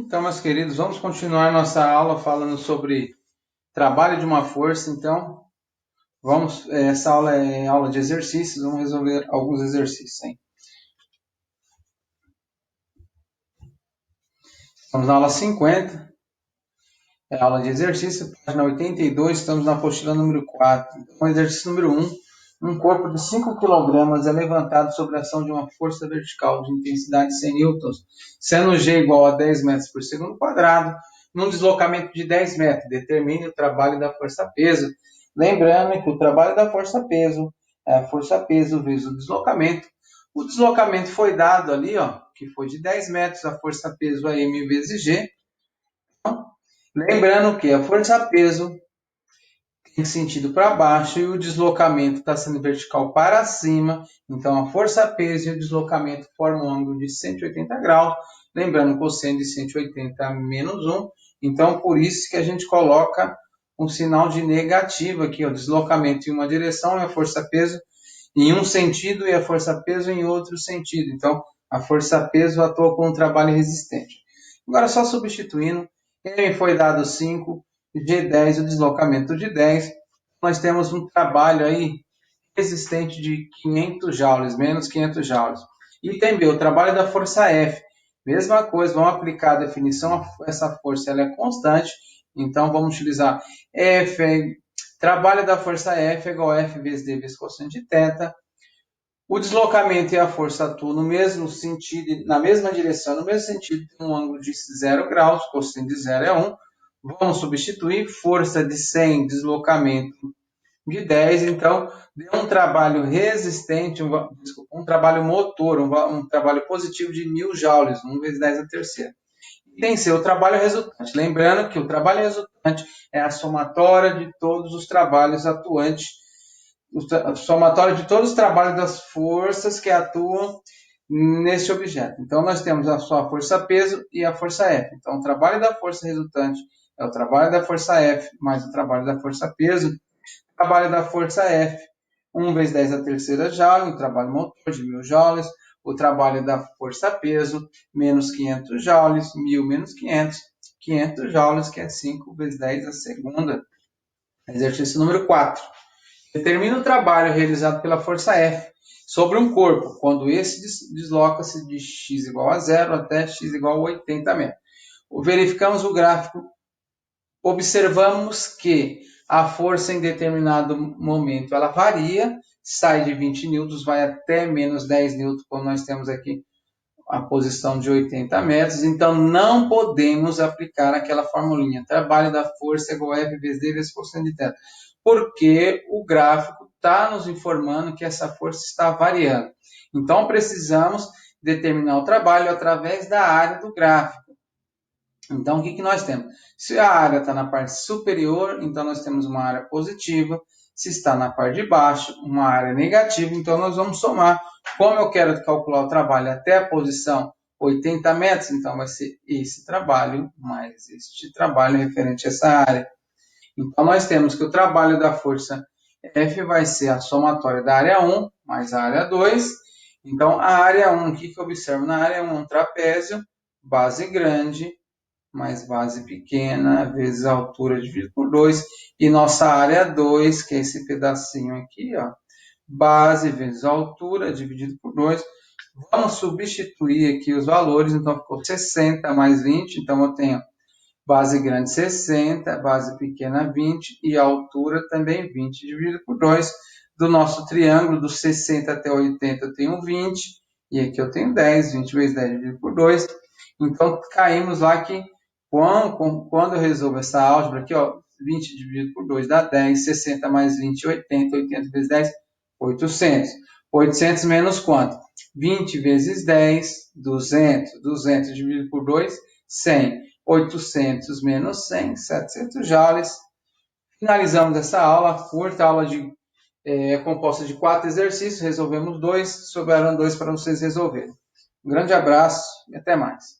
Então, meus queridos, vamos continuar nossa aula falando sobre trabalho de uma força. Então, essa aula é aula de exercícios, vamos resolver alguns exercícios, hein? Estamos na aula 50, é aula de exercício, página 82, estamos na apostila número 4. Então, exercício número 1, um corpo de 5 kg é levantado sob a ação de uma força vertical de intensidade 100 newtons, sendo G igual a 10 metros por segundo quadrado, num deslocamento de 10 metros. Determine o trabalho da força-peso. Lembrando que o trabalho da força-peso é a força-peso vezes o deslocamento. O deslocamento foi dado ali, ó, que foi de 10 metros, a força-peso é M vezes G. Lembrando que a força-peso tem sentido para baixo e o deslocamento está sendo vertical para cima. Então, a força-peso e o deslocamento formam um ângulo de 180 graus. Lembrando, cosseno de 180 menos 1. Então, por isso que a gente coloca um sinal de negativo aqui. O deslocamento em uma direção e a força-peso em um sentido e a força-peso em outro sentido. Então, a força-peso atua com um trabalho resistente. Agora, só substituindo, M foi dado 5, G10, o deslocamento de 10. Nós temos um trabalho aí resistente de 500 joules, menos 500 joules. Item B, o trabalho da força F. Mesma coisa, vamos aplicar a definição, essa força ela é constante, então vamos utilizar trabalho da força F é igual a F vezes D vezes cosseno de θ. O deslocamento e a força atuam no mesmo sentido, na mesma direção, no mesmo sentido, tem um ângulo de 0 graus, cosseno de 0 é 1. Vamos substituir força de 100, deslocamento de 10. Então, deu um trabalho resistente, um trabalho motor, um trabalho positivo de 1000 joules, 1 vezes 10 a terceira. E tem seu trabalho resultante. Lembrando que o trabalho resultante é a somatória de todos os trabalhos atuantes, o somatório de todos os trabalhos das forças que atuam nesse objeto. Então, nós temos a sua força-peso e a força F. Então, o trabalho da força resultante é o trabalho da força F mais o trabalho da força-peso. O trabalho da força F, 1 vezes 10 a terceira joule, um trabalho motor de 1000 joules. O trabalho da força-peso, menos 500 joules, 1000 menos 500, 500 joules, que é 5 vezes 10 a segunda. Exercício número 4. Determina o trabalho realizado pela força F sobre um corpo, quando esse desloca-se de x igual a 0 até x igual a 80 metros. Verificamos o gráfico, observamos que a força em determinado momento ela varia, sai de 20 newtons, vai até menos 10 newtons, como nós temos aqui a posição de 80 metros, então não podemos aplicar aquela formulinha, trabalho da força igual a F vezes D vezes cosseno de θ, porque o gráfico está nos informando que essa força está variando. Então, precisamos determinar o trabalho através da área do gráfico. Então, o que nós temos? Se a área está na parte superior, então nós temos uma área positiva. Se está na parte de baixo, uma área negativa, então nós vamos somar. Como eu quero calcular o trabalho até a posição 80 metros, então vai ser esse trabalho mais este trabalho referente a essa área. Então, nós temos que o trabalho da força F vai ser a somatória da área 1 mais a área 2. Então, a área 1, o que eu observo na área 1? Um trapézio, base grande, mais base pequena, vezes a altura dividido por 2. E nossa área 2, que é esse pedacinho aqui, ó, base vezes a altura dividido por 2. Vamos substituir aqui os valores, então ficou 60 mais 20, então eu tenho base grande 60, base pequena 20 e a altura também 20 dividido por 2. Do nosso triângulo, do 60 até 80 eu tenho 20 e aqui eu tenho 10, 20 vezes 10 dividido por 2. Então, caímos lá que quando eu resolvo essa álgebra aqui, ó, 20 dividido por 2 dá 10, 60 mais 20, 80, 80 vezes 10, 800. 800 menos quanto? 20 vezes 10, 200. 200 dividido por 2, 100. 800 menos 100, 700 joules. Finalizamos essa aula, curta aula composta de 4 exercícios, resolvemos 2, sobraram 2 para vocês resolverem. Um grande abraço e até mais.